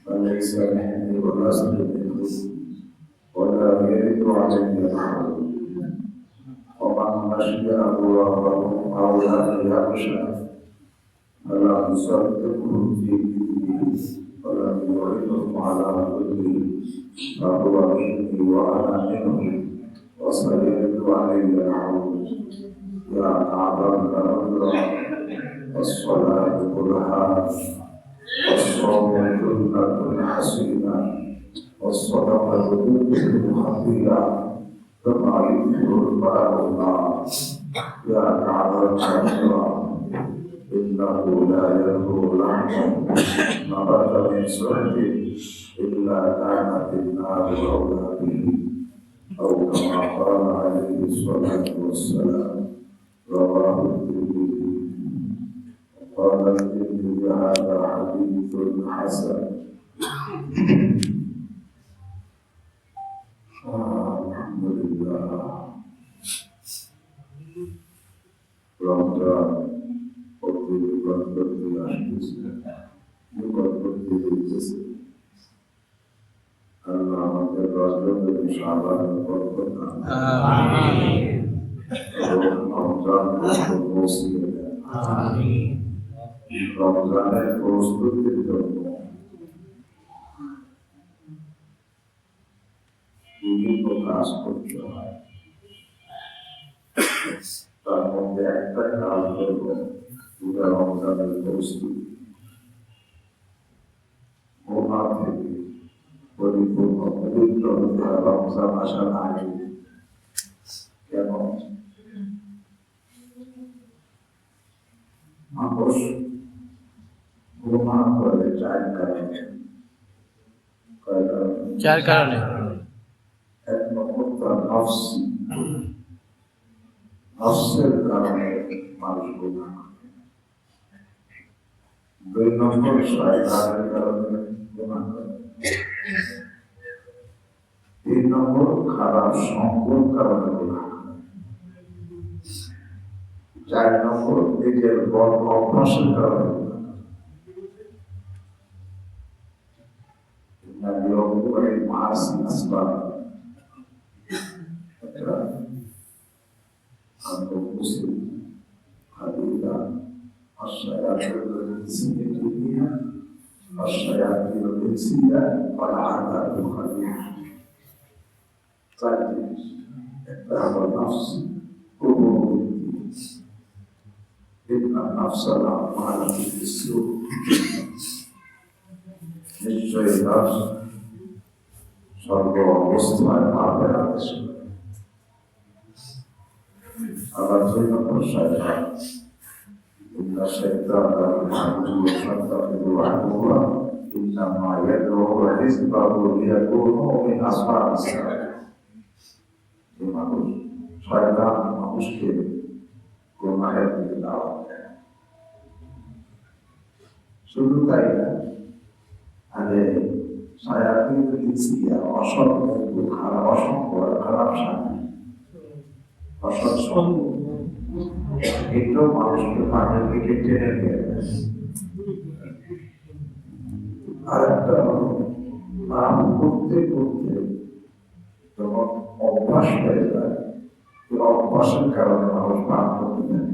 فليس مني ولست منه ولا يرد علي أحد ومن خشي الله أو لم يخشى فلا يصدقه في دينه ولم يعينه على ظلمه فهو مني وأنا منه وسيرد علي أحد يا أعظم الله الصلاة كلها والصوم جنة حسينة والصدقة تذكر خطيئة كما يذكر الماء النار يا أعظم الله إنه لا يذكر لحم نبت من سحت إلا كانت النار أولى به أو كما قال عليه الصلاة والسلام رواه الترمذي قال الترمذي هذا حديث حسن. الحمد لله. Ramadan waktu asisnya bukan berbeda. Allah menjaga dan insyaallah berkah. Amin. Ramadan bermuslim. Amin. Ramadan bermuslim. Ini bekas perjuangan. তার মধ্যে একটা কাজ করব পুরো রমজানের প্রস্তুতি গোমা থেকে পরিপূর্ণ পবিত্র রমজান আসার আগে কেন মানুষ গোমা করে চার কারণে এক নম্বর তার নফস নফসের কারণে মানুষ গোনা করে, দুই নম্বর শয়তানের কারণে গোনা করে, তিন নম্বর খারাপ সঙ্গের কারণে গোনা করে, চার নম্বর নিজের বদ অভ্যাসের কারণে গোনা করে। মাসি আসবাব عنده مسلم حديثا الشياطين الإنسية الدنيا الشياطين الإنسية والعذاب الخبيث. طيب إتباع النفس أمور الدين إن النفس لأمارة بالسوء. নিশ্চয়ই নফস সর্ব অবস্থায় পাপের আদেশ করে। আবার দুই নম্বর শয়তান ইন্না শাইতানা ইয়াদ'উ শাইতানাহু আদুওয়া ইন্নামা ইয়াদ'উ হিজবাহু লিয়াকুনু মিন আসহাবিস সা'ঈর। এই মানুষ শয়তান মানুষকে গুনাহের দিকে দাওয়াত দেয়। শুধু তাই না, আরে শায়াতিন ইনসিয়া অসংখ্য খারাপ সাথী এগুলো মানুষকে পানির দিকে টেনে নিয়ে যায়। আর একটা নাম করতে করতে যখন অভ্যাস হয়ে যায়, অভ্যাসের কারণে মানুষ পান করতে দেয়।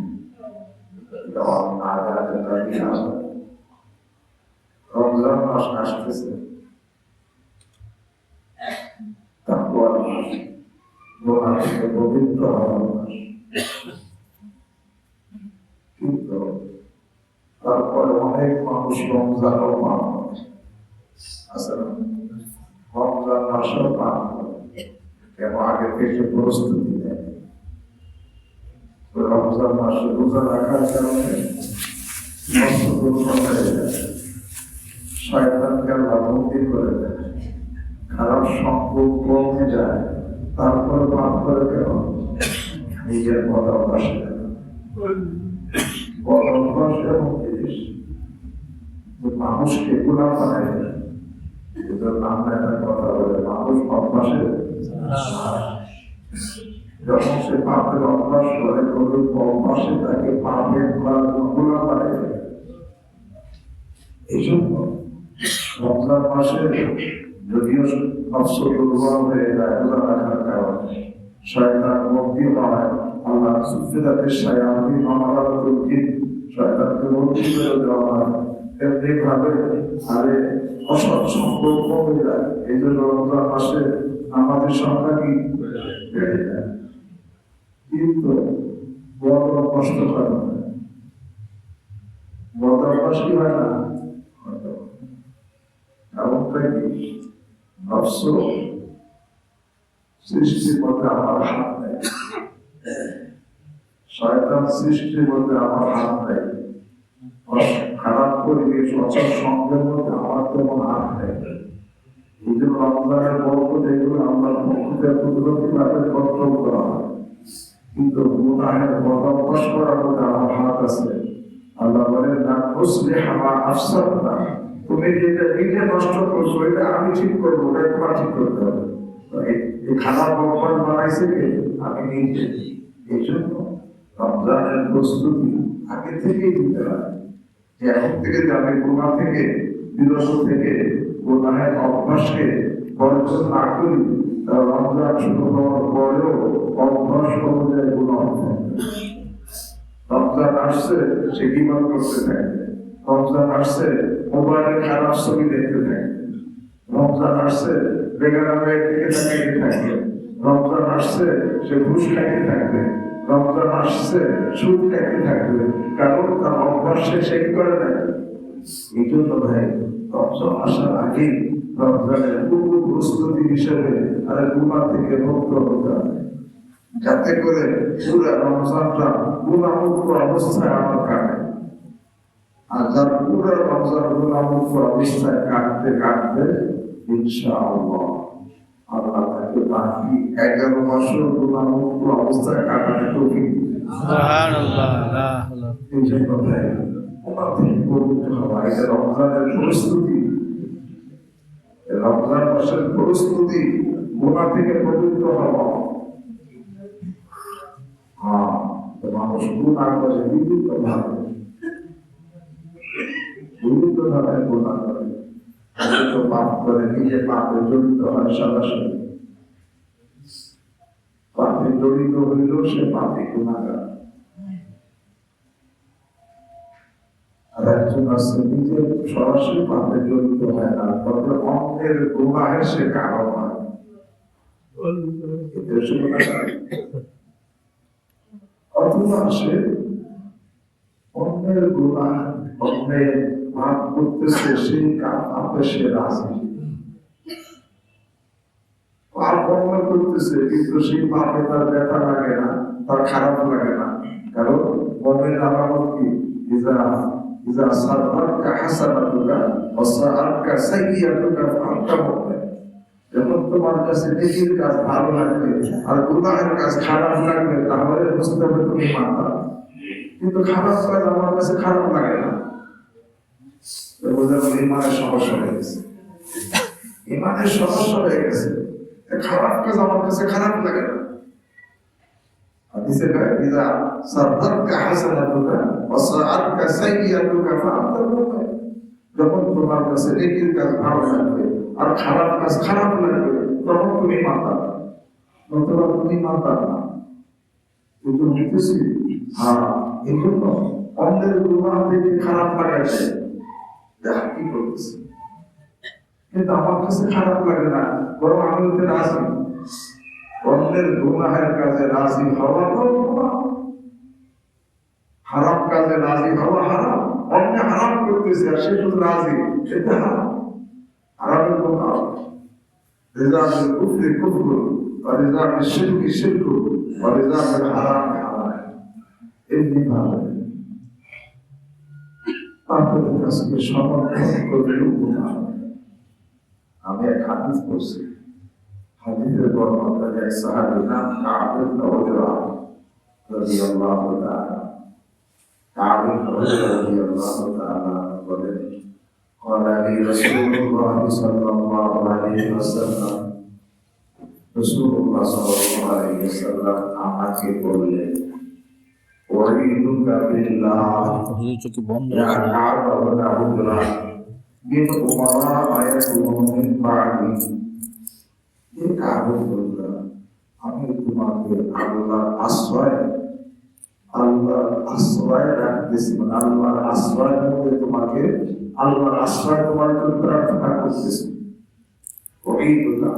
রমজান মাস আসতে আসতেছে, তারপর গোনা থেকে পবিত্র হওয়ার মাস। কিন্তু তারপরে অনেক মানুষ রমজানও পান করে, আছে না? রমজান মাসেও পান করে, কেন আগে থেকে প্রস্তুতি নেয়। রমজান মাসে রোজা রাখার কারণে শয়তানকে আল্লাহ বন্দী করে দেয়, খারাপ সম্পর্ক কমে যায়, তারপরে পাপ করে কেন? নিজের বদ অভ্যাসে এমন জিনিস মানুষকে গুণা বানায়, নাম একটা কথা বলে মানুষ অভ্যাসে যখন সে পাপের অভ্যাস করে তখন অভ্যাসে তাকে পাপের করার গুণা বানায়। এই জন্য রমজান মাসে যদিও নফস দুর্বল হয়ে যায় রোজা রাখার কারণে, শয়তান মুক্তি হয়, আল্লাহ সুফিদাতের শায়াতিন আমারাতুল জিন, শয়তানকে মুক্তি করে দেওয়া হয়। এমনি ভাবে আরে অসৎ সম্পর্ক কমে যায়। এই জন্য রমজান মাসে আমাদের সংখ্যা কি বেড়ে যায়, কিন্তু বড় কষ্ট হয় না, বড় অভ্যাস কি হয় না। নফস সৃষ্টির মধ্যে আমার হাত নেই, শয়তান সৃষ্টির মধ্যে আমার হাত নেই, খারাপ পরিবেশ অচল সঙ্গের মধ্যে আমার তেমন হাত নেই। এই জন্য রমজানের বরকত এগুলো আমরা প্রকৃতির কুদরতি ভাবে কন্ট্রোল করা হয়, কিন্তু গুনাহের বদ অভ্যাস করার মধ্যে আমার হাত আছে। আল্লাহ বলেন না তুসলিহা মা আফসাদতা, তুমি যেটা নিজে নষ্ট করছো এটা আমি ঠিক করবো, এটা তোমার ঠিক করতে হবে। এই খারাপ অভ্যাস বানাইছে কে? আমি নিজে। এই জন্য রমজানের প্রস্তুতি আগে থেকেই দিতে হয়, যে এখন থেকে যে আমি গুনাহ থেকে বিরত থেকে গুনাহের অভ্যাসকে বর্জন না করি, তার রমজান শুরু হওয়ার পরেও অভ্যাস অনুযায়ী গুনাহ হবে। রমজান আসছে সে কিমান করতে থাকবে, রমজান আসছে মোবাইলে খারাপ ছবি দেখতে থাকবে, রমজান আসছে বেগানামের দিকে তাকিয়ে থাকবে, রমজান আসছে সে ঘুষ খাইতে থাকবে, রমজান আসছে সুদ খাইতে থাকবে, কারণ তার অভ্যাস সে কি করে না। এই জন্য ভাই রমজান আসার আগে রমজানের পূর্ব প্রস্তুতি হিসেবে আর গুনাহ থেকে মুক্ত হতে হবে, যাতে করে পুরা রমজানটা গুনাহমুক্ত অবস্থায় আমার কাটে। আর যার পুরো রমজান গুনাহমুক্ত অবস্থায় কাটতে কাটতে ইনশাআল্লাহ আল্লাহ তাকে বাকি 11 বছর গুনাহমুক্ত অবস্থায় কাটাতে তৌফিক দিবেন। সুবহানাল্লাহ। এই জন্য ওনার থেকে পবিত্র হওয়া, এটা রমজানের প্রস্তুতি, রমজান মাসের প্রস্তুতি, গুনাহ থেকে পবিত্র হওয়া। মানুষ গুনাহ করে বিভিন্ন ভাবে গুনাহ করে, পাপ করে, নিজে পাপে জড়িত হয়, সরাসরি পাপে জড়িত হইলেও সে পাপে গুনাহগার। আর একজন আছে নিজে সরাসরি পাপে জড়িত হয় না, তবে অন্যের গুনাহে সে কারণ হয়। অথবা সে অন্যের গুনাহ, অন্যের পাপ করতেছে, সেই পাপে সে রাজি, পাপ অন্য করতেছে কিন্তু সেই পাপে তার ব্যথা লাগে না, তার খারাপ লাগে না, কারণ মনের আলামত কি? ইজা সাররাতকা হাসানাতুকা ওয়া সাআতকা সাইয়্যাতুকা ফাআনতা মুমিন। যখন তোমার কাছে নেকির কাজ ভালো লাগবে আর গুনাহের কাজ খারাপ লাগবে, তাহলে বুঝতে হবে তুমি ইমানদার। কিন্তু খারাপ কাজ আমার কাছে খারাপ লাগে না, ইমানের সমস্যা হয়ে গেছে, ইমানের সমস্যা হয়ে গেছে, খারাপ কাজ আমার কাছে খারাপ লাগে না। হাদিসে কয় ইজা সাররাতকা হাসানাতুকা ওয়া সাআতকা সাইয়্যাতুকা ফাআনতা মুমিন। যখন তোমার কাছে নেকির কাজ ভালো লাগবে আর খারাপ কাজ খারাপ লাগবে, তখন তুমি ইমানদার, নতুবা তুমি ইমানদার না। কিন্তু বুঝতেছি এই জন্য অন্যের গুনাহ দেখে খারাপ লাগাচ্ছে, দেখা কি করতেছে কিন্তু আমার কাছে খারাপ লাগে না, বরং আমি ওতে রাজি। অন্যের গুনাহের কাজে রাজি হওয়াটাও গুনাহ, হারাম কাজে রাজি হওয়া হারাম। অন্য হারাম করতেছে আর সে শুধু রাজি, সেটা হারাম। হারামের গুনাহ রিজাবের কুফরি কুফর, আর রিজাবের শিরকি শিরক, আর রিজাবের হারাম হারাম। এমনি ভাবে আপনাদের কাছে সমর্থন করলেও গুনাহ। আমি এক হাদিস পড়ছি, হাদিসের বর্ণনা এক সাহাবী নাম কাব ইবনে উজরা রাদিয়াল্লাহু তাআলা। কাব ইবনে উজরা রাদিয়াল্লাহু তাআলা বলেন, قال لي رسول الله صلى الله عليه وسلم, রাসূলুল্লাহ সাল্লাল্লাহু আলাইহি ওয়াসাল্লাম আমাকে বললেন, ওয়াইদুকা বিল্লাহ ইয়া কাব ইবনে উজরা বিন উমারা আয়াতুহু মিন বা'দি। এই কাব ইবনে উজরা, আমি তোমাকে আল্লাহর আশ্রয় রাখতেছি, মানে আল্লাহর আশ্রয়ের মধ্যে তোমাকে, আল্লাহর আশ্রয় তোমার জন্য প্রার্থনা করতেছি। ওয়াইদুকা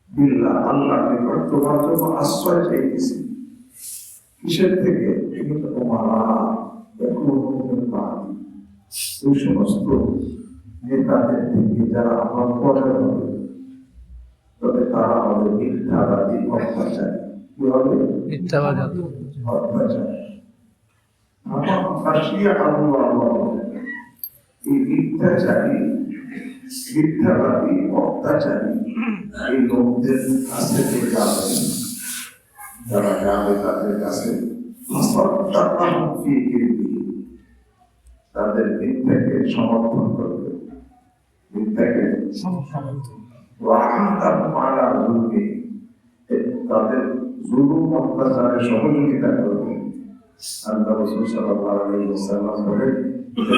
বিল্লাহ, আল্লাহর নিকট তোমার জন্য আশ্রয় চাইতেছি। কিসের থেকে? তোমারা ওই সমস্ত নেতাদের থেকে যারা আমার পরে হবে, তবে তারা হবে মিথ্যাবাদী, অত্যাচারী। কি হবে? মিথ্যাবাদী, অত্যাচারী। আমার ফাঁসিয়া আল্লাহ, এই মিথ্যাচারী, মিথ্যাবাদী, অত্যাচারী এই লোকদের কাছে যাবে, যারা যাবে তাদের কাছে তাদের মিথ্যাকে সমর্থন করবে, মিথ্যাকে তাদের জুলুম অত্যাচারে সহযোগিতা করবে। আল্লাহ রাসূল সাল্লাল্লাহু আলাইহি ওয়াসাল্লাম বলেন,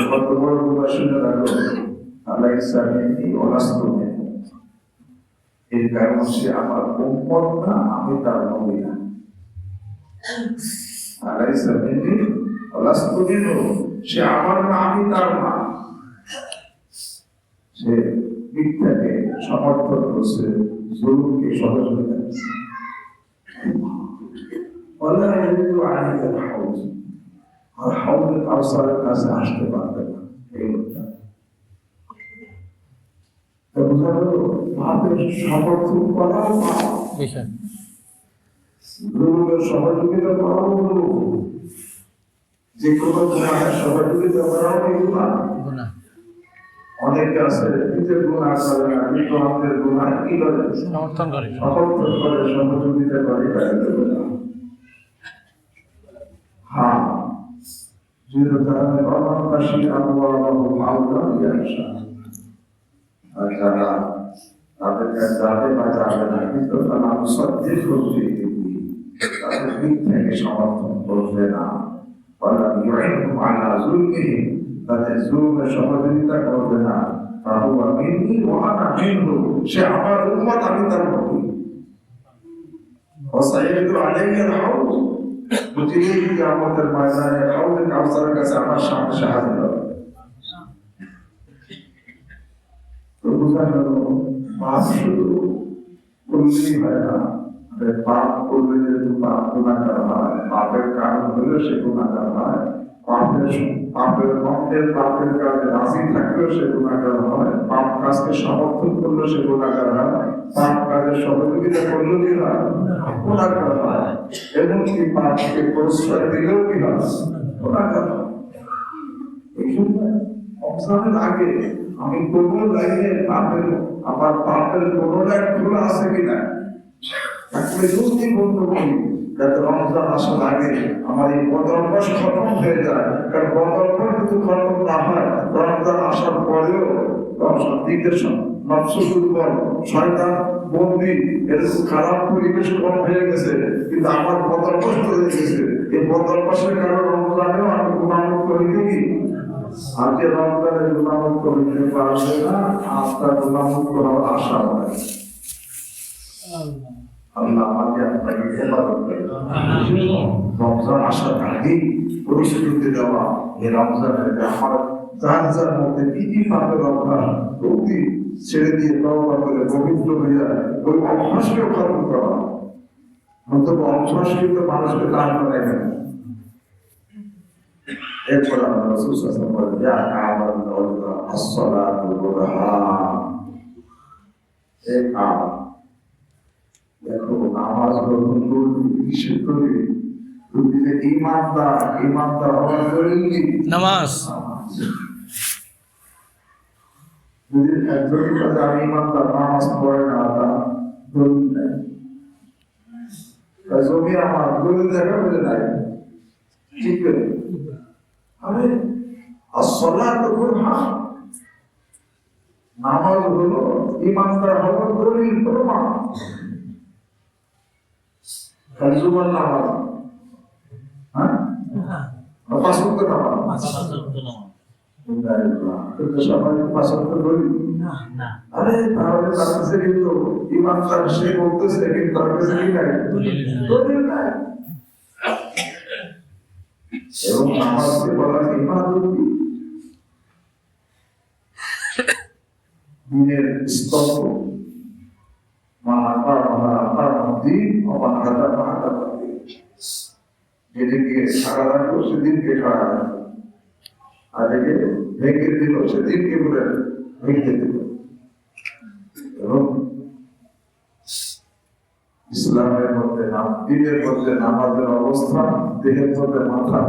কত বড় উপাসনা রাখো, আলাইহিস সালামি ওয়ালাস্তু মিনহু। এর কারণ সে আমার উম্মত না, আমি তার নবী না। আলাইহিস সালামি ওয়ালাস্তু মিনহু, সে আমার না, আমি তার না। সে মিথ্যাকে সমর্থন করছে, জুলুমকে সহযোগিতা করছে। ওয়ালা ইয়ারিদু আলাইহিল হাউজ, আর হাউজে কাউসারের কাছে আসতে পারবে না এই লোকটা। তো বুঝা গেল, পাপের সমর্থন করাও পাপ, জুলুমের সহযোগিতা করাও জুলুম, যে কোনো গুনাহের সহযোগিতা করাও গুনাহ। অনেকে আছে নিজের গুনাহ করে না, কিন্তু আমাদের গুনাহ কি করে? সমর্থন করে, সহযোগিতা করে। হ্যাঁ, যেটা তারা অনাকাশী আল্লাহ আল্লাহ ইয়াশা, আর যারা তাদেরকে যাবে বা যাবে না, কিন্তু তারা সত্যি সত্যি তাদের দিক থেকে সমর্থন করবে না। তাদের জুলুমের সহযোগিতা করবে না। সে আমার উম্মত, আমি তার নবী। কিয়ামতের ময়দানে হাউজে কাউসারের কাছে আমার সামনে হাজির হবে। তো বুঝা গেল, পাপ শুধু করলেই হয় না, পাপ করলে যেহেতু পাপ গুনাহগার হয়, পাপের কারণ হলে সে গুনাহগার হয়। পাপের কাজে রাজি থাকলেও সে গুনাহগার হয়। পাপ কাজকে সমর্থন করলে সে গুনাহগার হয়। পাপ কাজের সহযোগিতা করলেও কি হয়? গুনাহগার হয়। এমনকি পাপকে প্রশ্রয় দিলেও কি হয়? গুনাহগার হয়। এই জন্য রমজানের আগে আমি কোনো লাইনে আমার পাপের কোনো লাইন খোলা আছে কিনা তাকে যদি বন্ধ করি, যাতে রমজান আসার আগে আমার এই বদঅভ্যাস খতম হয়ে যায়। কারণ বদঅভ্যাস যদি খতম না হয়, রমজান আসার পরেও নফস দুর্বল, শয়তান বন্দী, এরকম খারাপ পরিবেশ কম হয়ে গেছে, কিন্তু আমার বদঅভ্যাস হয়ে গেছে। এই বদঅভ্যাসের কারণে রমজানেও আমি গুণামুক্ত হইতে কি, আজকে রমজানের গুণামুক্ত হইতে পারবে না, আপনার গুণামুক্ত হওয়ার আশা হয়। আল্লাহ আমাকে আপনাকে হেফাজত করে। রমজান আসার আগেই প্রস্তুতি দেওয়া, এই রমজানের আমার যার মধ্যে কি কি পাপের অভ্যাস অতি ছেড়ে দিয়ে তওবা করে পবিত্র হইয়া ওই অভ্যাসকে খতম করা। অন্তত অভ্যাস কিন্তু মানুষকে দান করে না। এরপর আমরা রাসূল সাল্লাল্লাহু আলাইহি ওয়াসাল্লাম বলেন, ইয়া কাবার আল্লাহ as-salatu burhan। এই কাব দেখো নামাজ গ্রহণ করবি কিসের করে? তুমি যে ইমানদার হওয়ার জরুরি নামাজ। যদি একজনের কাছে আমি ইমানদার নামাজ পড়ে না তা দলিল নাই। জমি আমার দলিল দেখা বলে নাই, ঠিক আছে? আরে as-salatu burhan, নামাজ হলো ইমানদার হওয়ার দলিল প্রমাণ। জুমার নামাজ, হ্যাঁ, পাঁচ ওয়াক্ত নামাজ, সবাই পাঁচ ওয়াক্ত দলিল। আরে তাহলে তার কাছে কিন্তু ইমানদার সে বলতেছে, কিন্তু তার কাছে কি নাই? দলিল নাই। এবং নামাজকে বলা হয় ইবাদত। দিনের স্তম্ভ, যেদিকে সারা রাখলো সেদিনকে খাড়া রাখলো, আর একে ভেঙে দিল সেদিনকে বলে ভেঙে দিল। এবং ইসলামের মধ্যে দিনের মধ্যে নামাজের অবস্থান দেহের মধ্যে মাথা,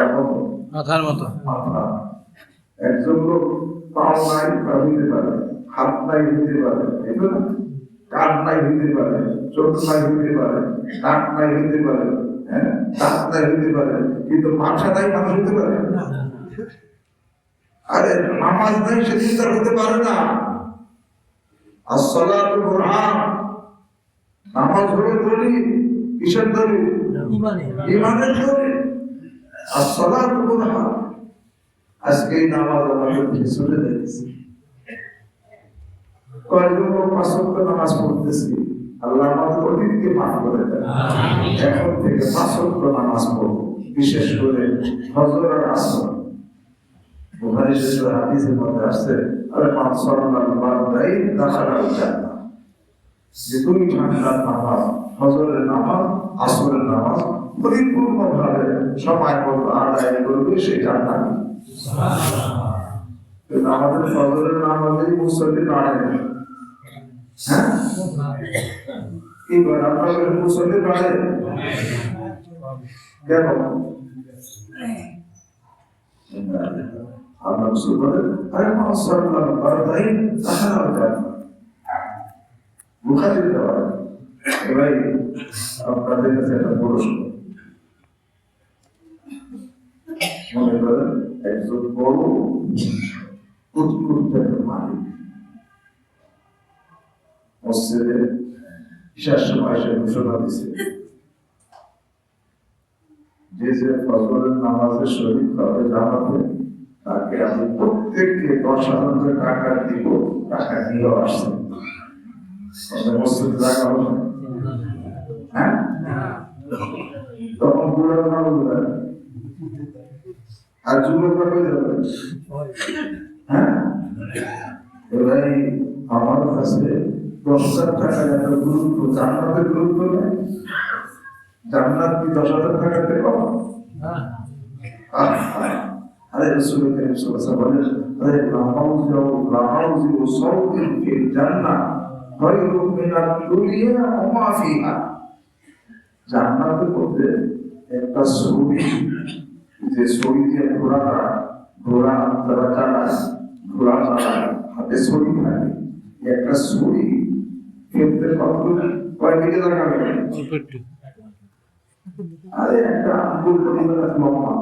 এবং মাথার মতো মাথা। একজন লোক পাও নাই তা হইতে পারে, হাত নাই হইতে পারে, কান নাই হইতে পারে, চোখ নাই হইতে পারে, নাক নাই হইতে পারে, দাঁত নাই হইতে পারে, কিন্তু মাথা নাই মানুষ হইতে পারে। আরে নামাজ নাই সেদিন তার হতে পারে না। as-salatu burhan, নামাজ হলো দলিল। কিসের দলিল? ইমানের দলিল। as-salatu burhan। আজকে এই নামাজ আমাদের চলে যাচ্ছে। কয়েকজন লোক পাঁচ ওয়াক্ত নামাজ পড়তেছি, আল্লাহ আমাদের অতীতকে মাফ করে দেন। এখন থেকে পাঁচ ওয়াক্ত নামাজ পড়ব, বিশেষ করে ফজর আর আসর। বুখারী শরীফের হাদিসের মধ্যে আসছে, আরে মান সাল্লাল ফারদাইন দাখালাল জান্নাহ। যে দুই ঘন্টার নামাজ, ফজরের নামাজ, আসরের নামাজ পরিপূর্ণভাবে সময় মতো আদায় করবে, সে জান্নাতি। আমাদের ফজরের নামাজেই মুসল্লি বাড়ে না, হ্যাঁ? এবার আপনাদের মুসল্লি বাড়ে কেন? আল্লাহ রাসূল বলেন, আরে মান সাল্লাল ফারদাইন দাখালাল জান্নাহ। বুখারীর দেওয়া। এবার আপনাদের কাছে একটা প্রশ্ন, মনে করেন একজন বড় উৎকৃষ্ট মালিক মসজিদে ঈশার সময় এসে ঘোষণা দিছে, যে ফজরের নামাজের শরীক হবে জামাতে, তাকে আমি প্রত্যেককে 10,000 টাকা দিব। টাকা নিয়েও আসছে, মসজিদ জায়গা হবে, হ্যাঁ? তখন বুড়া মানুষ আর যুবকরা হয়ে যাবে, হ্যাঁ? এবার আমার কাছে 10,000 টাকার এত গুরুত্ব, জান্নাতের গুরুত্ব নেই। জান্নাত কি 10,000 টাকাতে কম? আরে রাসূল কারীম সাল্লাল্লাহু আলাইহি ওয়াসাল্লাম বলেন, আরে লাহাউযু সাউতিন ফিল জান্নাহ খায়রুম মিনাদ দুনিয়া ওয়া মা ফিহা। জান্নাতের মধ্যে একটা ছবি, যে ছবি দিয়ে ঘোড়া তারা চালায়, ঘোড়া চালায়, হাতে ছবি থাকে, একটা ছবি ফেলতে কয় দিকে লাগাবে? আরে একটা আঙ্গুল পরিমাণ লম্বা,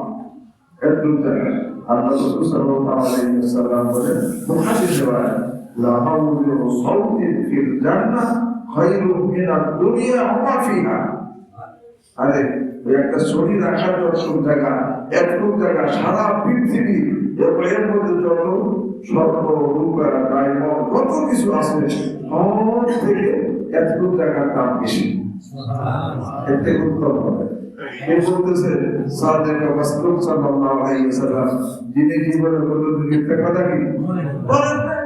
এত জায়গা। আল্লাহ রাসূল সাল্লাল্লাহু আলাইহি ওয়াসাল্লাম বলেন, মুহাদ্দিস বলেন, লাহাউযু সাউতিন ফিল জান্নাহ খায়রুম মিনাদ দুনিয়া ওয়া মা ফিহা। আরে ওই একটা ছবি রাখার যতটুকু জায়গা, এতটুকু জায়গা সারা পৃথিবী, এর মধ্যে যত স্বর্ণ, রূপা, ডায়মন্ড, কত কিছু আছে, সব থেকে এতটুকু জায়গার দাম বেশি। এতে উত্তম হবে। কে বলতেছে সাদেক মাসলুক সাল্লাল্লাহু আলাইহি ওয়াসাল্লাম, যিনি জীবনে বললেন মিথ্যা কথা কি বলেন না।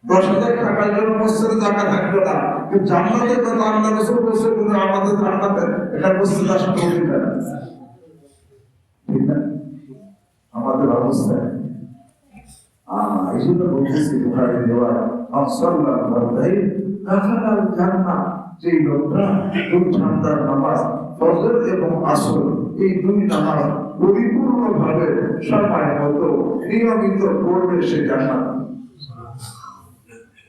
10,000 টাকার জন্য মসজিদে টাকা থাকবে না, কিন্তু জান্নাতের কথা আল্লাহ রাসূল বলেছেন, কিন্তু আমাদের জান্নাতে এটা মসজিদে আসা কঠিন না, ঠিক না? আমাদের অবস্থা এই জন্য বলতেছি বুখারী দেওয়া আসসাল্লাহ বারদাই কাফারাল জান্নাহ, যে লোকটা দুই ঠান্ডার নামাজ ফজর এবং আসর এই দুই নামাজ পরিপূর্ণভাবে সময় মতো নিয়মিত পড়বে সে জান্নাত।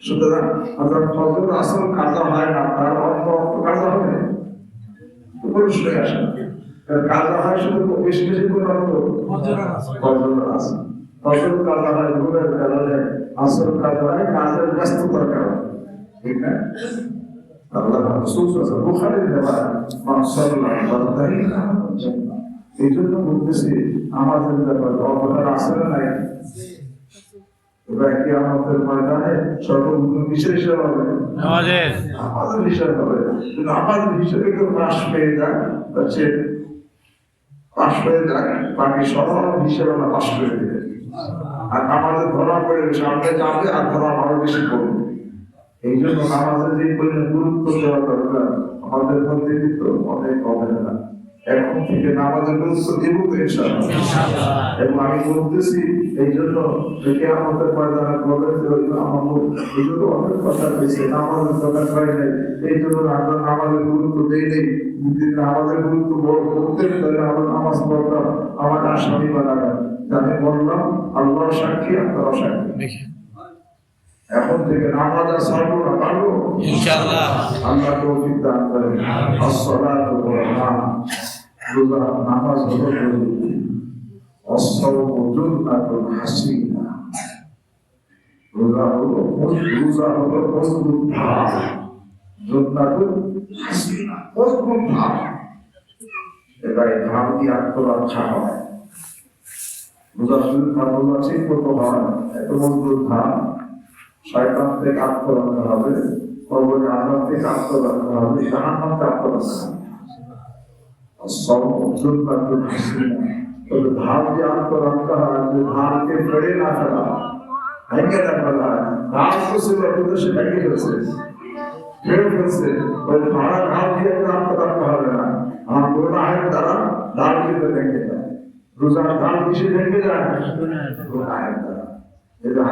সুতরাং আপনার ফজর আসর কাজা হয় না, তার অর্থ কাজা হবে পরিষ্কার আসে কাজা হয় শুধু বেশি বেশি করে অর্থ ফজর আসর, ফজর কাজা হয় ভুলের কারণে, আসর কাজা হয় কাজের ব্যস্ততার কারণে, ঠিক না? আল্লাহ রাসূল সাল্লাল্লাহু বুখারীর রিওয়ায়াত মাসাল্লাহ বারদাই কাফারাল জান্নাহ। এই জন্য বলতেছি আমাদের ব্যাপারে অবদান আছে না নাই? কিয়ামতের ময়দানে সর্বগুণ বিশেষ হবে আমাদের হিসাব হবে, কিন্তু আমাদের হিসাবে কেউ পাশ পেয়ে যায়, হচ্ছে পাশ পেয়ে যায়, বাকি সব হিসাবে আমরা পাশ করে দিবে, আর আমাদের ধরা পড়ে সামনে যাবে আর ধরা আরো বেশি পড়বে। এই জন্য আমাদের যে পরিমাণ গুরুত্ব দেওয়া দরকার আমাদের মধ্যে কিন্তু অনেক অবহেলা। এখন থেকে নামাজের গুরুত্ব দেব তো ইনশাআল্লাহ। এবং আমি বলতেছি এই জন্য থেকে আমাদের ময়দানে বলে এই জন্য অনেক কথা পেয়েছে, নামাজের কথা হয় নাই, এই জন্য আমরা নামাজের গুরুত্ব দেই নেই। আমাদের গুরুত্ব বড় করতে তাহলে আমরা নামাজ পড়তাম, আমার আসামি বানাবেন। আমি বললাম আল্লাহ সাক্ষী, আপনারা সাক্ষী, এখন থেকে নামাজ আর ছাড়বো না, পারবো ইনশাআল্লাহ। আল্লাহ তৌফিক দান করেন। আসসালাতু ওয়াসসালাম, রোজা নামাজ হলো আসসাওমু জুন্নাতুন হাসিনা, রোজা হলো মজবুত ভাব, জুন্নাতুন হাসিনা মজবুত ভাব। এবারে ভাব দিয়ে আত্মরক্ষা হয়, রোজা শুরু রোজা ঠিক মতো হয়, এত মজবুত ভাব, শয়তান থেকে আত্মরক্ষা হবে, কবরের আযাব থেকে আত্মরক্ষা হবে, জাহান্নাম থেকে আত্মরক্ষা হবে। আসসাওমু জুন্নাতুন হাসিনা, তবে ভাব দিয়ে আত্মরক্ষা হয়, যে ভাবকে ফেলে না ফেলা, ভেঙে না ফেলা। ভাব তো ছিল কিন্তু সে ভেঙে ফেলছে, ফেলে ফেলছে, ওই ভাড়া ভাব দিয়ে আত্মরক্ষা হবে না। আমার গুনাহের দ্বারা ঢাল কিন্তু ভেঙে যায়, রোজার ঢাল কিসে ভেঙে যায়? গুনাহের দ্বারা। এটা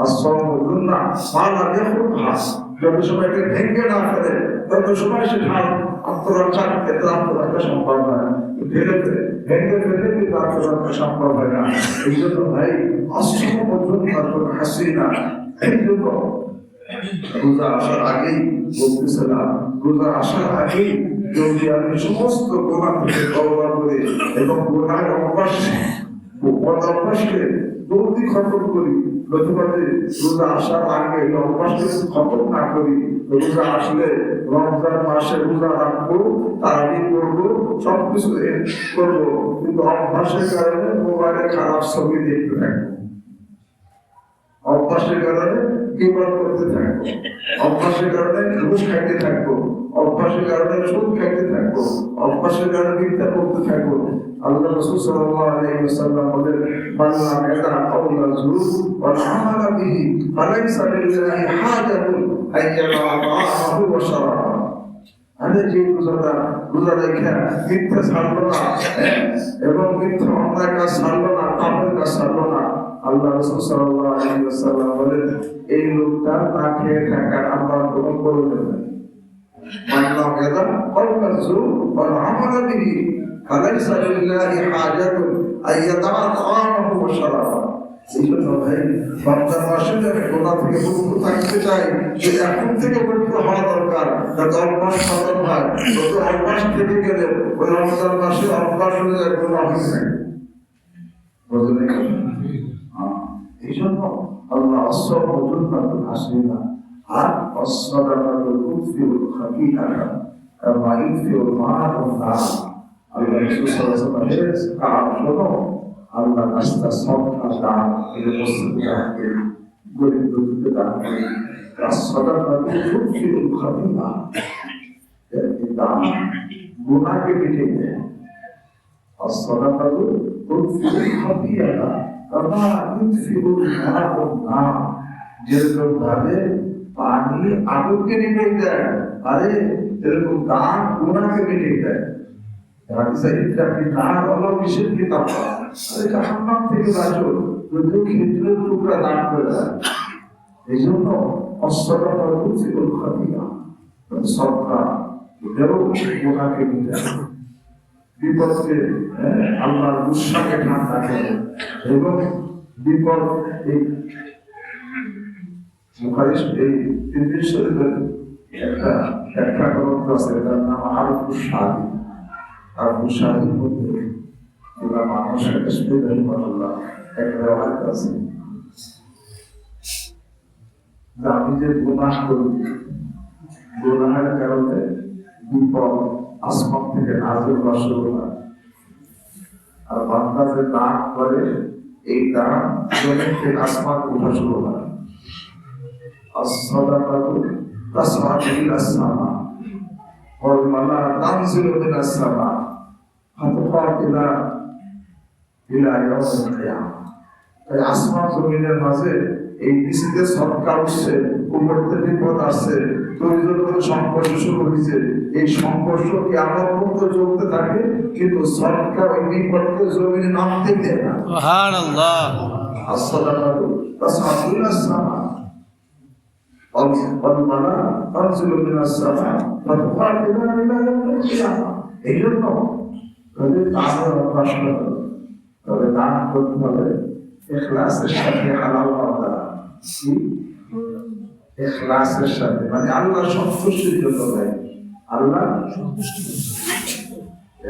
আসসাওমু জুন্নাহ মালা ইয়াখুদহা, যত সময় এটা ভেঙে না ফেলে তত সময় সে ঢাল আত্মরক্ষার ক্ষেত্রে আত্মরক্ষা সম্ভব হয়, ভেঙে ফেলে কিন্তু আত্মরক্ষা সম্ভব হয় না। এই জন্য ভাই আসসাওমু জুন্নাতুন হাসিনা, এই জন্য রোজা আসার আগেই বলতেছিলাম, রোজা আসার আগেই যদি আমি সমস্ত গুনাহ থেকে তওবা করি এবং গুনাহের অভ্যাসকে জলদি খতম করি, প্রতিবাদে রোজা আসার আগে অভ্যাসকে খতম না করি, রোজা আসলে রমজান মাসে রোজা রাখবো, তারাবি করবো, সবকিছু করবো, কিন্তু অভ্যাসের কারণে মোবাইলে খারাপ ছবি দেখতে থাকবো, অভ্যাসের কারণে গীবত করতে থাকবো, অভ্যাসের কারণে ঘুষ খাইতে থাকবো, অভ্যাসের কারণে সুদ খাইতে থাকবো, অভ্যাসের কারণে মিথ্যা করতে থাকবো। আল্লাহ রাসূল সাল্লাল্লাহু আলাইহি ওয়াসাল্লাম বলেন, মান লাম ইয়াদা কাওলা যুর ওয়াল আমালা বিহি ফালাইসা লিল্লাহি হাজাতুন আইয়ালা আতাআহু ওয়া শারাবা। আরে যে রোজা রেখে মিথ্যা ছাড়লো না এবং মিথ্যা অন্যায় কাজ ছাড়লো না, পাপের কাজ ছাড়লো না, আল্লাহ রাসূল সাল্লাল্লাহু আলাইহি ওয়াসাল্লাম বলেন এই লোকটা না খেয়ে থাকার আল্লাহ গ্রহণ করবে না। মান লাম ইয়াদা কাওলা যুর ওয়াল আমালা বিহি ফালাইসা লিল্লাহি হাজাতুন আইয়াতাআ তাআমাহু ওয়া শারাবা। এই জন্য ভাই রমজান মাসে গুনাহ থেকে মুক্ত থাকতে চাই, যে এখন থেকে মুক্ত হওয়া দরকার, যাতে অভ্যাস খতম হয়। যত অভ্যাস থেকে গেলে ওই রমজান মাসে অভ্যাস হয়ে যায়, গুনাহ হয়ে যায়, বুঝলেন? এই জন্য আল্লাহ আসসাওমু জুন্নাতুন হাসিনা আর আসসাদাকাতু তুফিউল খাতিআতা কামা ইউফিউল মা'উন নার। আল্লাহ রাসূল সাল্লাল্লাহু আলাইহি ওয়াসাল্লাম শোনো, আল্লাহ রাস্তা সদকা দান এই মুসলিমকে গরিব দুঃখীকে দান করে, সাদাকাতু তুফিউল খাতিআ, এই দান গুনাহকে মিটিয়ে দেয়। as-sadaqatu tudfi'ul khati'ata কামা ইউদফিউল মা'উন নার, যেরকম ভাবে পানি আগুনকে নিভিয়ে দেয়, আরে এরকম দান গুনাহকে মিটিয়ে দেয়। হাদিসে ইত্তাকি নার আল্লাহ বিশেষ কিতাব, আরে জাহান্নাম থেকে বাঁচো যদি খেজুরের টুকরা দান করে দেয়। এই জন্য as-sadaqatu tudfi'ul khati'a, সদকা এটাও গুনাহকে মিটায়, বিপদকে আল্লাহর গুসাকে ঠান্ডা করে। এবং বিপদ এই বুখারী এই তিরমিজি শরীফের একটা গ্রন্থ আছে, এটার নাম আরবুশ শাহী। আরবুশ শাহীর মধ্যে ইমাম আহমদ শাকির রাহিমাহুল্লাহ একটা রিওয়ায়াত আছে যে আমি যে গুনাহ করি, গুনাহের কারণে বিপদ আসমান থেকে নাযিল হওয়া শুরু হয়, আর বান্দা যে দান করে এই দান জমিন থেকে আসমান উঠা শুরু হয়। as-sadaqatu tas'adu ilas sama wal mala'ikatu tanzilu minas sama hatta ila yaumil qiyamah। তাই আসমান জমিনের মাঝে এই নিচে সদকা উঠছে, উপর থেকে বিপদ আসছে, তৈরি সংঘর্ষ শুরু হয়েছে। এই সংঘর্ষ কিয়ামত পর্যন্ত চলতে থাকে, কিন্তু সদকা ওই বিপদকে জমিনে নামতে দেয় না। সুবহানাল্লাহ। as-sadaqatu tas'adu ilas sama wal mala'ikatu tanzilu minas sama hatta ila yaumil qiyamah। এই জন্য তাদের দানের অভ্যাস করতে হবে, তবে দান করতে হবে ইখলাসের সাথে, হালাল হওয়া, ইখলাসের সাথে, মানে আল্লাহ সন্তুষ্টির জন্য দেয়, আল্লাহ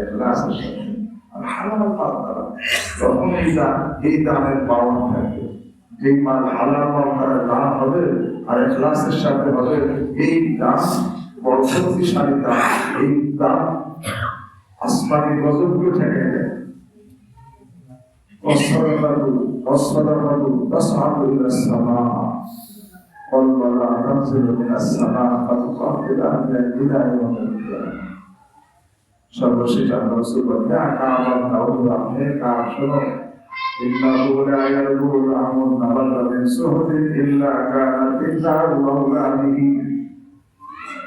ইখলাসের সাথে আর হালাল হওয়া। তখন এই দানের পাওয়া থাকে, যে মাল হালাল হওয়ার দান হবে আর ইখলাসের সাথে হবে, এই দান বড় শক্তিশালী দান। এই দান আসমানি গজবকে ঠেকে দেয়। as-sadaqatu tas'adu ilas sama wal mala'ikatu tanzilu minas sama hatta ila yaumil qiyamah। সর্বশেষ আল্লাহ রাসূল বলেন, কামান দাউদ আপনি কার শোনো, ইন্নাহু লা ইয়ারবু লাহমুন নাবাতা মিন সুহদিন ইল্লা কানাত ইল্লাহু মাওলা বিহি।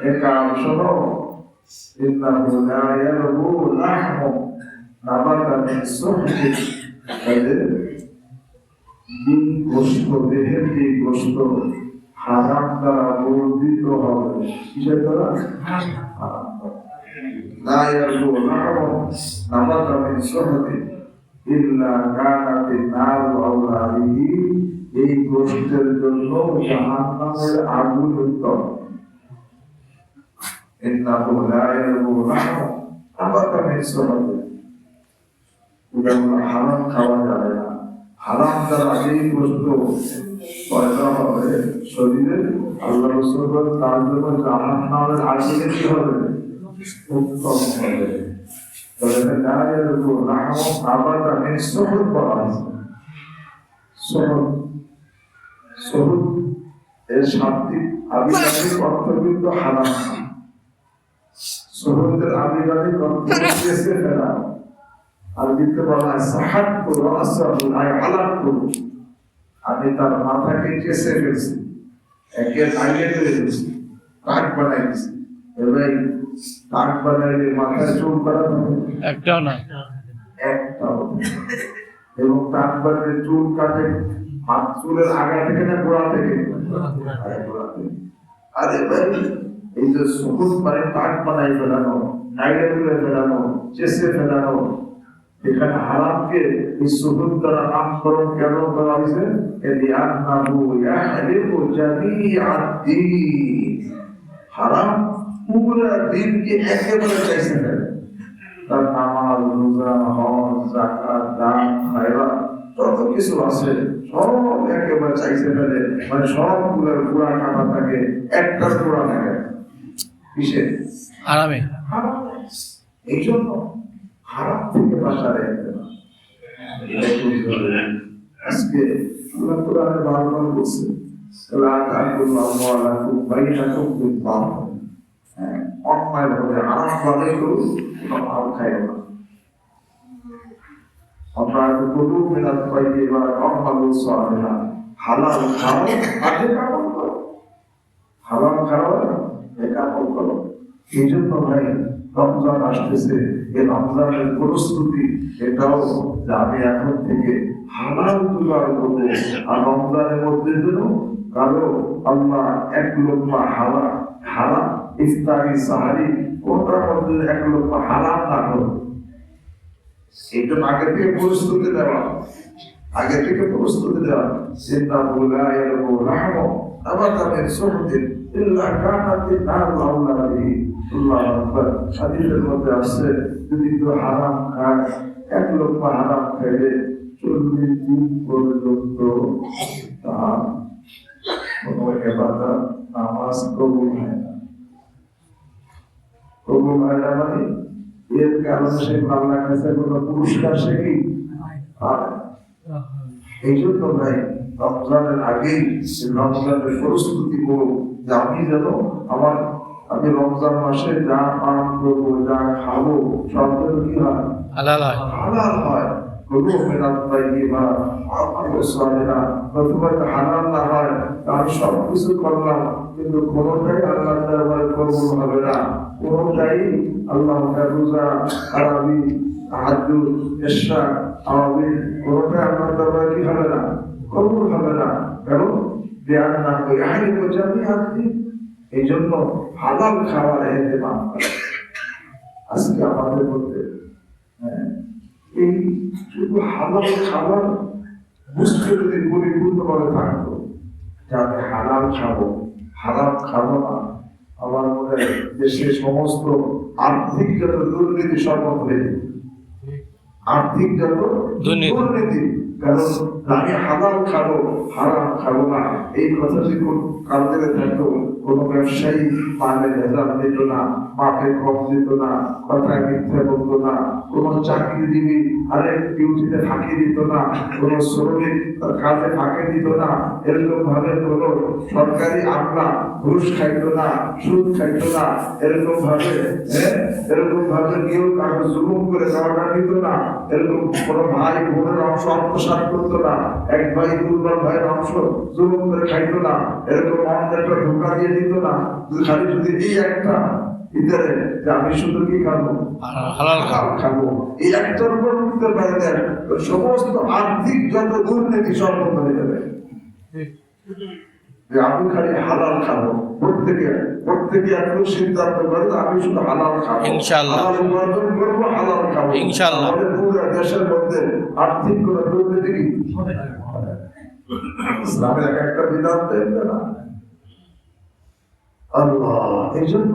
এ কার শোনো, ইন্নাহু লা ইয়ারবু লাহমুন নাবাতা মিন সুহদিন, গোস্ত, দেহের যে গোস্ত হারাম দ্বারা বর্ধিত হবে, কিসের দ্বারা? লা ইয়ারবু লাহমুন নাবাতা মিন সুহদিন ইল্লা কানাত নারু আওলা বিহি। এই গোস্তের জন্য জাহান্নামের আগুন উত্তম। ইন্নাহু লা ইয়ারবু লাহমুন নাবাতা মিন সুহদিন, হারাম খাওয়া যাবে না। হারাম দ্বারা যেই বস্তু পয়দা হবে শরীরে, আল্লাহ রাসূল বলেন তার জন্য জাহান্নামের আগুনে কি হবে? উত্তম হবে। তবে লা ইয়ারবু লাহমুন নাবাতা মিন সুহদ বলা হয়েছে। সুহদ এর শাব্দিক আবিধানিক অর্থ কিন্তু হারাম। সুহদের আবিধানিক অর্থ কেসে ফেলা, আর দিতে বলা হয় সাহাত্তু রাসাহু আই আলাক্তু, আমি তার মাথাকে কেসে ফেলছি, একের আগে ফেলেছি, কাক বানাইছি। এবার কাক বানাইলে মাথায় চুল করা হবে একটাও না, একটাও। এবং কাক বানাইলে চুল কাটে চুলের আগা থেকে না গোড়া থেকে? গোড়া থেকে। আরে ভাই, এই যে সবুজ মানে কাক বানাই ফেলানো, নাইডে তুলে ফেলানো, চেষে ফেলানো, এখানে হারামকে এই সুহুদ দ্বারা নামকরণ কেন করা হয়েছে? হারাম পুরো দিনকে একেবারে চাইছে ফেলে। তার নামাজ, রোজা, হজ, যাকাত, দান, খায়রাত যত কিছু আছে সব একেবারে চাইছে ফেলে, মানে সবগুলোর পুরা কাটা থাকে, একটা পুরা থাকে কিসে? হারামে। এই জন্য হারাম থেকে বাঁচা রাখতে হবে। আজকে আল্লাহ কোরআনে বারবার বলছে, লা তাকুলু আমওয়ালাকুম বাইনাকুম বিল বাতিল। অন্যায় ভাবে আরাম ভাবে করুন, কোনো মাল খাইও না। আমরা বলুন মেলাদ পাইতে এবার অমালু সালেহা, হালাল খাও আগে কাপড় করো, হালাল খাও আগে কাপড় করো। এই জন্য ভাই রমজান আসতেছে, এই রমজানের প্রস্তুতি এটাও যে আমি এখন থেকে হালাল জোগাড় করবো। আর রমজানের মধ্যে যেন কারো আল্লাহ এক লোকমা হারাম ইফতারি সাহারি ওটার মধ্যে এক লোকমা হারাম না করো। এই জন্য আগে থেকে প্রস্তুতি দেওয়া, আগে থেকে প্রস্তুতি দেওয়া। চিন্তা বলে এরকম রাহম আবার তাদের সহজে ইল্লা কানাতি নার লাউলাহি আল্লাহু আকবার। হাদিসের মধ্যে আছে যদি কেউ হারাম খায়, এক লোকমা হারাম খাইলে 40 দিন পর্যন্ত তার কোনো ইবাদত নামাজ কবুল হয় না। কবুল হয় না মানে এর কারণে সে আল্লাহর কাছে কোনো পুরস্কার সে কি পায়। এই জন্য ভাই রমজানের আগেই রমজানের প্রস্তুতি করো যে আমি যেন আমি রমজান মাসে যা পান করবো, যা খাবো সব যেন কি হয়, হালাল হয়। হালাল হয়। কোনো মেলাদ পাইনি বা প্রথমে হালাল না হয়, আমি সব কিছু করলাম কিন্তু কোনোটাই আল্লাহ দরবারে কবুল হবে না। কোনোটাই আল্লাহ রোজা, তারাবি, তাহাজ্জুদ, ইশরা, তারাবি কোনোটাই আল্লাহ দরবারে কি হবে না, কবুল হবে না। কারণ জ্ঞান না করে আইনি বোঝাবি আপনি। এই জন্য হালাল খাওয়ার এহতেমাম করে। আজকে আমাদের মধ্যে এই শুধু হালাল খাবার বুঝতে যদি পরিপূর্ণভাবে থাকতো যে আমি হালাল খাবো, হারাম খাবো না, আমার মনে হয় দেশের সমস্ত আর্থিক যত দুর্নীতি সব বন্ধ হয়ে যেত। আর্থিক যত দুর্নীতি, কারণ আমি হালাল খাবো হারাম খাবো না এই কথা যদি কালকে থাকতো, কোনো ব্যবসায়ী মালে ভেজাল দিত না, মাপে কম দিত না, কথায় মিথ্যে বলতো না, কোনো চাকরিজীবী আরেক ডিউটিতে ফাঁকি দিত না, কোনো শ্রমিক তার কাজে ফাঁকি দিত না, এরকম ভাবে কোনো সরকারি আমলা ঘুষ খাইতো না, সুদ খাইতো না, এরকম ভাবে কেউ কারো জুলুম করে টাকা দিত না, এরকম কোনো ভাই বোনের অংশ আত্মসাৎ করতো না, এক ভাই দুর্বল ভাইয়ের অংশ জুলুম করে খাইতো না, এরকম অন্যটা ধোকা দিয়ে দিত না। খালি যদি এই একটা ভিতরে যে আমি শুধু কি খাবো, হালাল খাবো, এই একটার উপর উঠতে পারে দেন, সমস্ত আর্থিক যত দুর্নীতি সব বন্ধ হয়ে যাবে। যে আমি খালি হালাল খাবো, প্রত্যেকে একটু সিদ্ধান্ত করে আমি শুধু হালাল খাবো, ইনশাআল্লাহ হালাল উপার্জন করবো, হালাল খাবো, ইনশাআল্লাহ। আমাদের পুরো দেশের মধ্যে আর্থিক কোনো দুর্নীতি কি ইসলামের একটা বিধান দেখবে না আল্লাহ। এই জন্য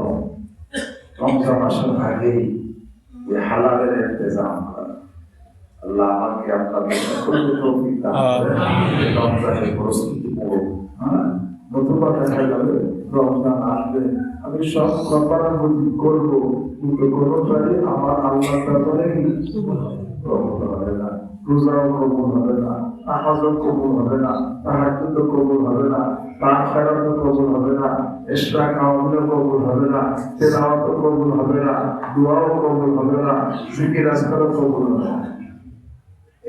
রমজান মাসের আগেই হালালের ইন্তজাম করা। আল্লাহ আমাকে আপনাদের সকলকে তৌফিক দান করেন। রমজানের প্রস্তুতি করুন। নতুবা দেখা যাবে রমজান আসবে আমি সব কর্মী করবো কিন্তু কোনোটাই আমার আল্লাহ তারপরে কবুল হবে না, রোজাও কবুল হবে না, নামাজও কবুল হবে না, তাহাজ্জুদ কবুল হবে না, তাকবীরও কবুল হবে না, ইশরা কাওয়ামও কবুল হবে না, তেলাওয়াত কবুল হবে না, দোয়াও কবুল হবে না, জিকির আজকারও কবুল হবে না।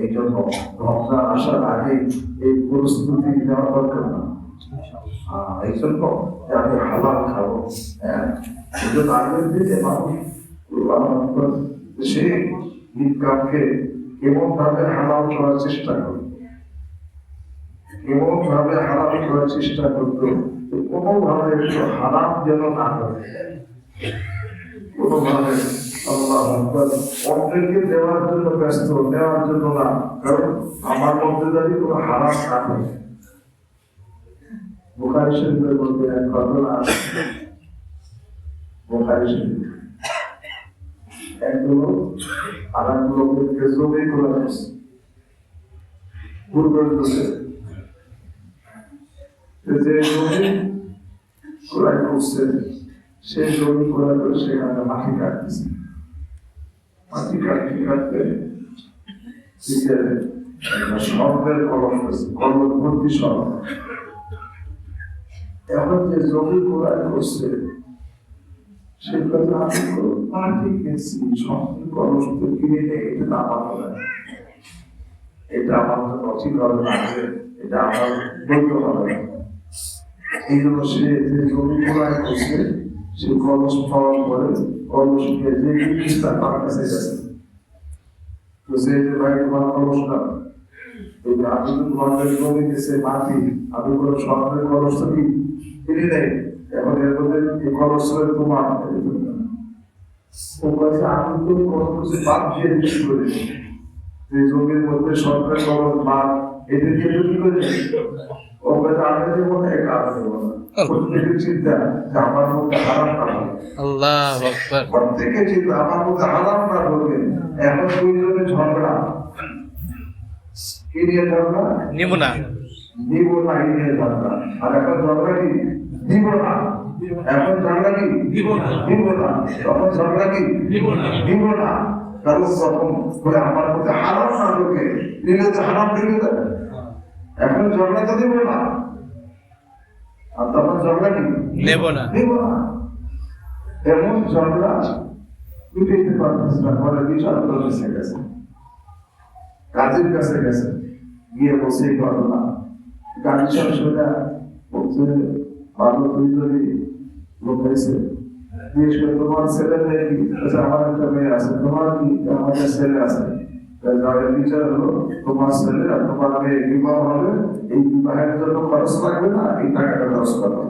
এই জন্য রমজান আসার আগে এই প্রস্তুতি নেওয়া দরকার না। এই জন্য আমি হালাল খাবো, এই জন্য আগের দিকে মানুষ সে ইনকামকে কেমন ভাবে হালাল করার চেষ্টা করত, কেমন ভাবে হালাল করার চেষ্টা করতো, কোনোভাবে হারাম যেন না করে, কোনোভাবে আল্লাহ অন্যকে দেওয়ার জন্য ব্যস্ত, নেওয়ার জন্য না, কারণ আমার মধ্যে যদি কোনো হারাম না হয়। বুখারী শরীফের মধ্যে এক ঘটনা আছে, বুখারী শরীফ একগুলো আর একগুলোকে জমি করে আছে পূর্বের যুগে, যে জমি ক্রয় করছে সেই জমি ক্রয় করে সেখানে মাটি কাটতেছে, মাটি কাটতে কাটতে স্বর্ণের কলম হয়েছে, কলম ভর্তি স্বর্ণ। এখন যে জমি ক্রয় করছে সে কথা আমি তো মাটি গেছি সঙ্গে কলস তো কিনে নেই, এটা আমার হবে না, এটা আমার তো নচিত হবে না, এটা আমার বৈধ হবে না। এই জন্য সে যে জমি ক্রয় করছে সে কলস পাওয়ার পরে কলস নিয়ে যে জিনিসটা তার কাছে গেছে, তো সে যে ভাই তোমার কলসটা, আমি তো তোমাদের জমি গেছে মাটি, আমি কোনো সরকারের কলস তো কিনে নেই, এখন এর মধ্যে এই কলস তোমার ও বলছে আমি তো কোনো কিছু বাদ দিয়ে বিক্রি করেছি, যে জমির মধ্যে সরকার কলস বাদ এটা দিয়ে বিক্রি করেছি। ও বলছে আমি দেবো না, এটা আমি দেবো না। প্রত্যেকের চিন্তা যে আমার মধ্যে হারাম না হবে, আল্লাহু আকবার। প্রত্যেকের চিন্তা আমার মধ্যে হারাম না হবে। এখন দুইজনে ঝগড়া, কি নিয়ে ঝগড়া? নিব না। দিব না, এই নিয়ে ঝগড়া। আর এখন ঝগড়া কি? দিব না। এখন ঝগড়া কি? দিব না। তখন ঝগড়া কি? দিব না। কারণ তখন বলে আমার মধ্যে হারাম না ঢোকে, নিলে তো হারাম ঢুকে যাবে। এখন ঝগড়া তো দিব না, আর তখন ঝগড়া কি? নেব না। দিব না। এমন ঝগড়া মিটাইতে পারতেছে না, বলে বিচার করতে গেছে, কাজের কাছে গেছে, গিয়ে বসে ঘটনা গাড়ি সঙ্গে বলছে ভালো দুইজনই লোক হয়েছে, জিজ্ঞেস করে তোমার ছেলে মেয়ে কি? আমার একটা মেয়ে আছে। তোমার কি? আমাদের ছেলে আছে। বিচার হলো তোমার ছেলে আর তোমার মেয়ে বিবাহ হবে, এই বিবাহের জন্য খরচ লাগবে না, এই টাকাটা খরচ করবে।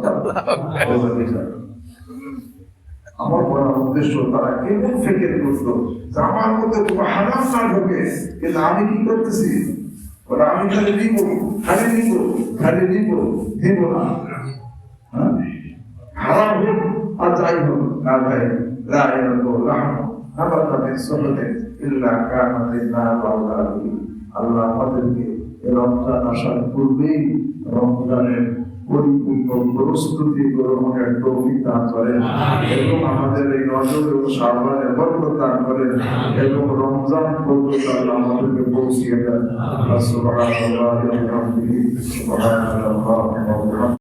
আমার বলার উদ্দেশ্য তারা কেমন ফেকের করতো, আমার মধ্যে তোমার হারাম না ঢোকে, কিন্তু আমি কি করতেছি? ওরা আমি খালি নিব, দিব না। হারাম হোক আর যাই হোক না ভাই, আল্লাহ আমাদেরকে রমজান আসার পূর্বেই রমজানের পরিপূর্ণ প্রস্তুতি গ্রহণের তৌফিক দান করেন, এবং আমাদের এই রজব এবং শাবানের বরকত দান করেন, এবং রমজান পর্যন্ত আল্লাহ আমাদেরকে পৌঁছিয়ে দেন। সুবহানাল্লাহি ওয়া বিহামদিহি, সুবহানাল্লাহি ওয়া বিহামদিহি।